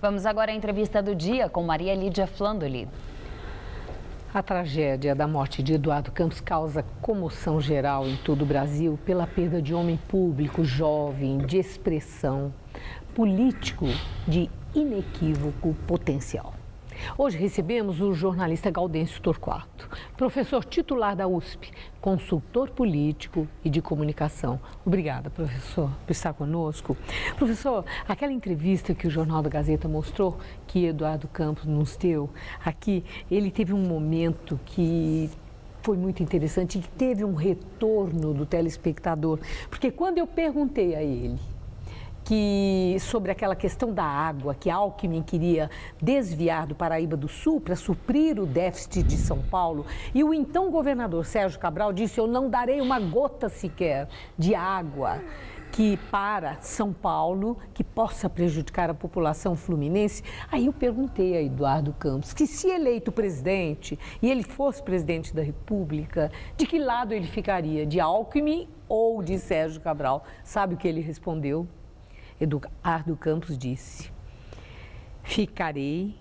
Vamos agora à entrevista do dia com Maria Lídia Flandoli. A tragédia da morte de Eduardo Campos causa comoção geral em todo o Brasil pela perda de homem público, jovem, de expressão, político de inequívoco potencial. Hoje recebemos o jornalista Gaudêncio Torquato, professor titular da USP, consultor político e de comunicação. Obrigada, professor, por estar conosco. Professor, aquela entrevista que o Jornal da Gazeta mostrou, que Eduardo Campos nos deu aqui, ele teve um momento que foi muito interessante e teve um retorno do telespectador, porque quando eu perguntei a ele sobre aquela questão da água que Alckmin queria desviar do Paraíba do Sul para suprir o déficit de São Paulo, e o então governador Sérgio Cabral disse: eu não darei uma gota sequer de água para São Paulo que possa prejudicar a população fluminense. Aí eu perguntei a Eduardo Campos que, se eleito presidente e ele fosse presidente da República, de que lado ele ficaria, de Alckmin ou de Sérgio Cabral? Sabe o que ele respondeu? Eduardo Campos disse: ficarei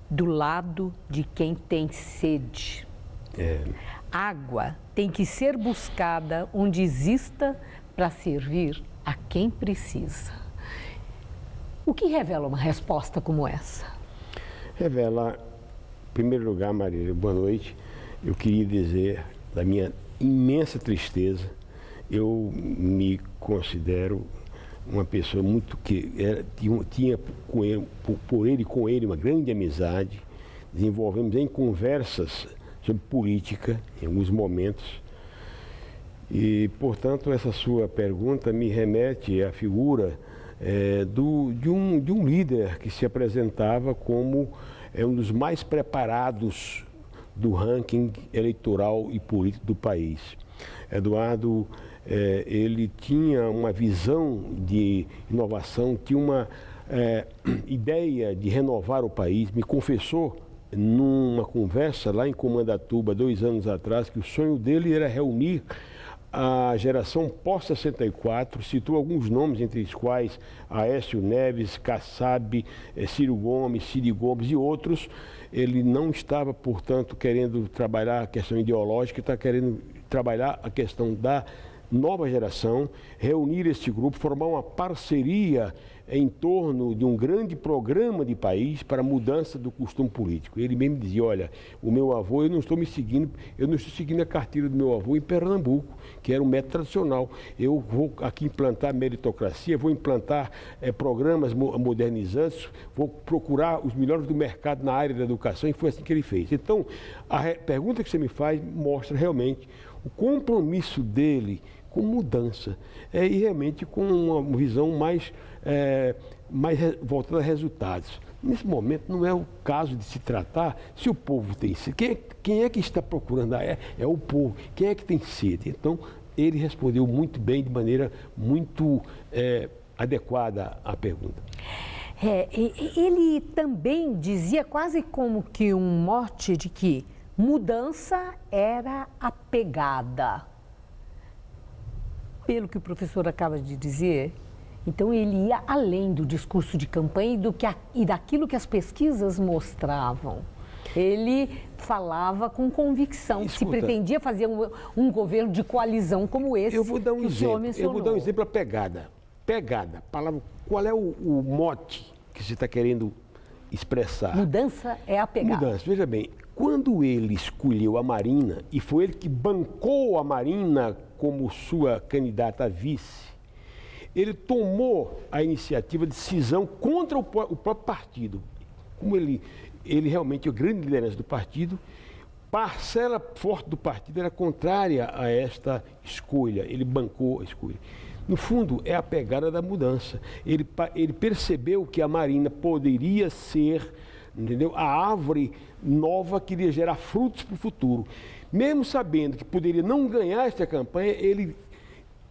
do lado de quem tem sede. Água tem que ser buscada onde exista para servir a quem precisa. O que revela uma resposta como essa? Revela, em primeiro lugar, Marília, boa noite. Eu queria dizer da minha imensa tristeza. Eu me considero uma pessoa muito que tinha por ele e com ele uma grande amizade. Desenvolvemos em conversas sobre política em alguns momentos. E, portanto, essa sua pergunta me remete à figura de um líder que se apresentava como um dos mais preparados do ranking eleitoral e político do país. Eduardo, ele tinha uma visão de inovação, tinha uma ideia de renovar o país. Me confessou numa conversa lá em Comandatuba, 2 anos atrás, que o sonho dele era reunir a geração pós-64, citou alguns nomes, entre os quais Aécio Neves, Kassab, Ciro Gomes, Cid Gomes e outros. Ele não estava, portanto, querendo trabalhar a questão ideológica, está querendo trabalhar a questão da nova geração, reunir este grupo, formar uma parceria em torno de um grande programa de país para a mudança do costume político. Ele mesmo dizia: olha, o meu avô, eu não estou seguindo a cartilha do meu avô em Pernambuco, que era um método tradicional. Eu vou aqui implantar meritocracia, vou implantar programas modernizantes, vou procurar os melhores do mercado na área da educação, e foi assim que ele fez. Então, a pergunta que você me faz mostra realmente o compromisso dele com mudança e realmente com uma visão mais voltada a resultados. Nesse momento não é o caso de se tratar se o povo tem sede. Quem é que está procurando? É o povo. Quem é que tem sede? Então, ele respondeu muito bem, de maneira muito adequada à pergunta. Ele também dizia quase como que um mote de que mudança era a pegada. Pelo que o professor acaba de dizer, então ele ia além do discurso de campanha e daquilo que as pesquisas mostravam. Ele falava com convicção. Escuta, se pretendia fazer um governo de coalizão como esse. Eu vou dar um exemplo, a pegada. Pegada, palavra, qual é o mote que você está querendo expressar? Mudança é a pegada. Mudança, veja bem, quando ele escolheu a Marina, e foi ele que bancou a Marina como sua candidata a vice, ele tomou a iniciativa de cisão contra o próprio partido. Como ele realmente é a grande liderança do partido, parcela forte do partido era contrária a esta escolha, ele bancou a escolha. No fundo, é a pegada da mudança. Ele percebeu que a Marina poderia ser, entendeu, a árvore nova que iria gerar frutos para o futuro. Mesmo sabendo que poderia não ganhar esta campanha, ele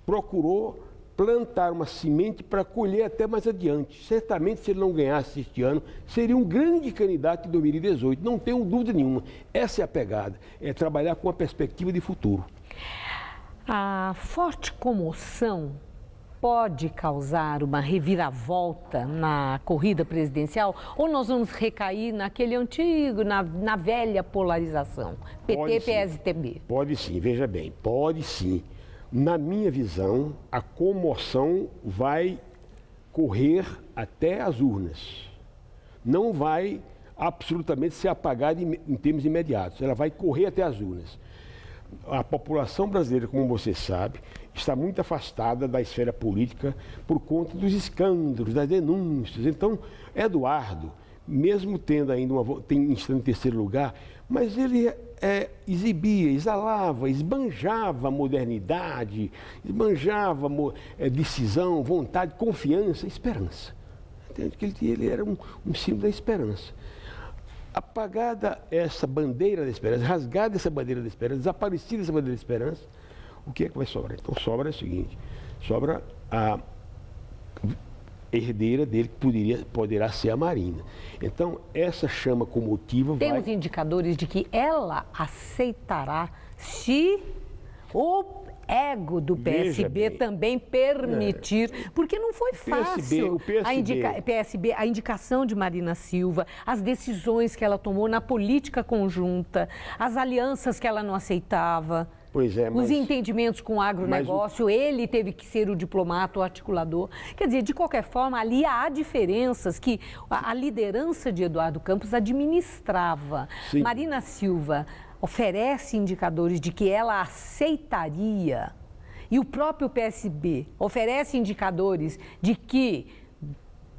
procurou plantar uma semente para colher até mais adiante. Certamente, se ele não ganhasse este ano, seria um grande candidato em 2018, não tenho dúvida nenhuma. Essa é a pegada, é trabalhar com a perspectiva de futuro. A forte comoção pode causar uma reviravolta na corrida presidencial? Ou nós vamos recair naquele antigo, na velha polarização? PT, PSTB. Pode sim, veja bem, pode sim. Na minha visão, a comoção vai correr até as urnas. Não vai absolutamente ser apagada em termos imediatos. Ela vai correr até as urnas. A população brasileira, como você sabe, está muito afastada da esfera política por conta dos escândalos, das denúncias. Então, Eduardo, mesmo tendo ainda estando em terceiro lugar, mas ele exibia, exalava, esbanjava modernidade, esbanjava decisão, vontade, confiança, esperança. Entende? Que ele era um símbolo da esperança. Apagada essa bandeira da esperança, rasgada essa bandeira da esperança, desaparecida essa bandeira da esperança, o que é que vai sobrar? Então sobra o seguinte, sobra a herdeira dele, que poderá ser a Marina. Então, essa chama comotiva Temos indicadores de que ela aceitará se o ego do PSB também permitir, porque não foi fácil a indicação de Marina Silva, as decisões que ela tomou na política conjunta, as alianças que ela não aceitava. Pois é, os entendimentos com o agronegócio, ele teve que ser o diplomata, o articulador. Quer dizer, de qualquer forma, ali há diferenças que a liderança de Eduardo Campos administrava. Sim. Marina Silva oferece indicadores de que ela aceitaria, e o próprio PSB oferece indicadores de que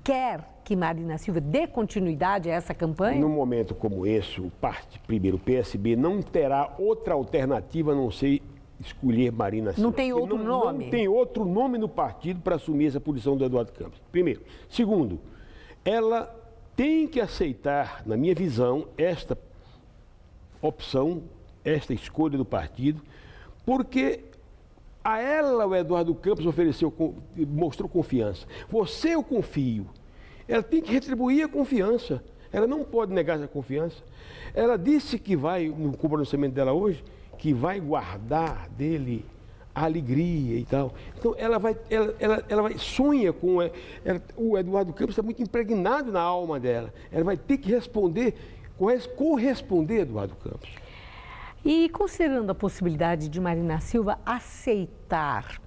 quer que Marina Silva dê continuidade a essa campanha? Num momento como esse, o PSB não terá outra alternativa a não ser escolher Marina Silva. Não tem outro nome? Não tem outro nome no partido para assumir essa posição do Eduardo Campos. Primeiro. Segundo, ela tem que aceitar, na minha visão, esta opção, esta escolha do partido, porque a ela o Eduardo Campos mostrou confiança. Você eu confio. Ela tem que retribuir a confiança. Ela não pode negar essa confiança. Ela disse que vai, no pronunciamento dela hoje, que vai guardar dele a alegria e tal. Então, ela vai sonha com... o Eduardo Campos está muito impregnado na alma dela. Ela vai ter que corresponder a Eduardo Campos. E considerando a possibilidade de Marina Silva aceitar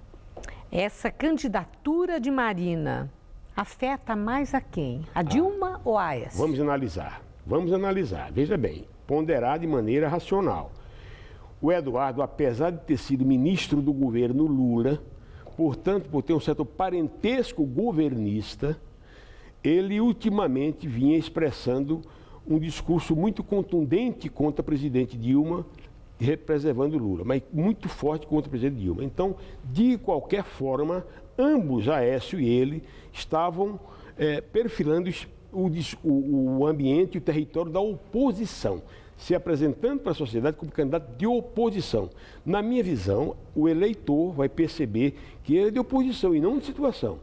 essa candidatura de Marina, afeta mais a quem? A Dilma ou a Aécio? Vamos analisar. Veja bem, ponderar de maneira racional. O Eduardo, apesar de ter sido ministro do governo Lula, portanto, por ter um certo parentesco governista, ele ultimamente vinha expressando um discurso muito contundente contra a presidente Dilma, preservando Lula, mas muito forte contra o presidente Dilma. Então, de qualquer forma, ambos, Aécio e ele, estavam perfilando o ambiente e o território da oposição, se apresentando para a sociedade como candidato de oposição. Na minha visão, o eleitor vai perceber que ele é de oposição e não de situação.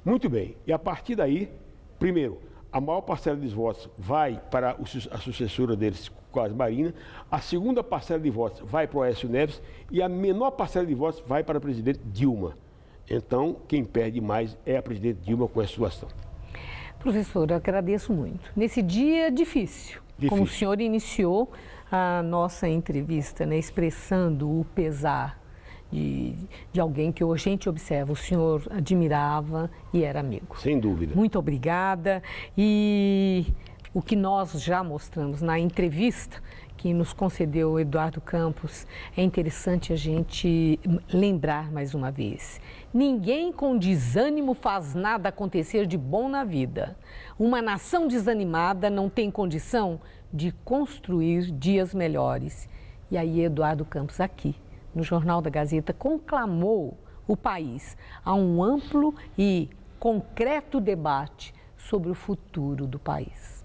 Muito bem, e a partir daí, primeiro, a maior parcela dos votos vai para a sucessora deles, quase Marina, a segunda parcela de votos vai para o Aécio Neves e a menor parcela de votos vai para a presidente Dilma. Então, quem perde mais é a presidente Dilma com essa situação. Professor, eu agradeço muito. Nesse dia difícil, como o senhor iniciou a nossa entrevista, né, expressando o pesar de alguém que a gente observa, o senhor admirava e era amigo. Sem dúvida. Muito obrigada. E o que nós já mostramos na entrevista que nos concedeu o Eduardo Campos, é interessante a gente lembrar mais uma vez. Ninguém com desânimo faz nada acontecer de bom na vida. Uma nação desanimada não tem condição de construir dias melhores. E aí Eduardo Campos aqui, no Jornal da Gazeta, conclamou o país a um amplo e concreto debate sobre o futuro do país.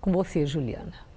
Com você, Juliana.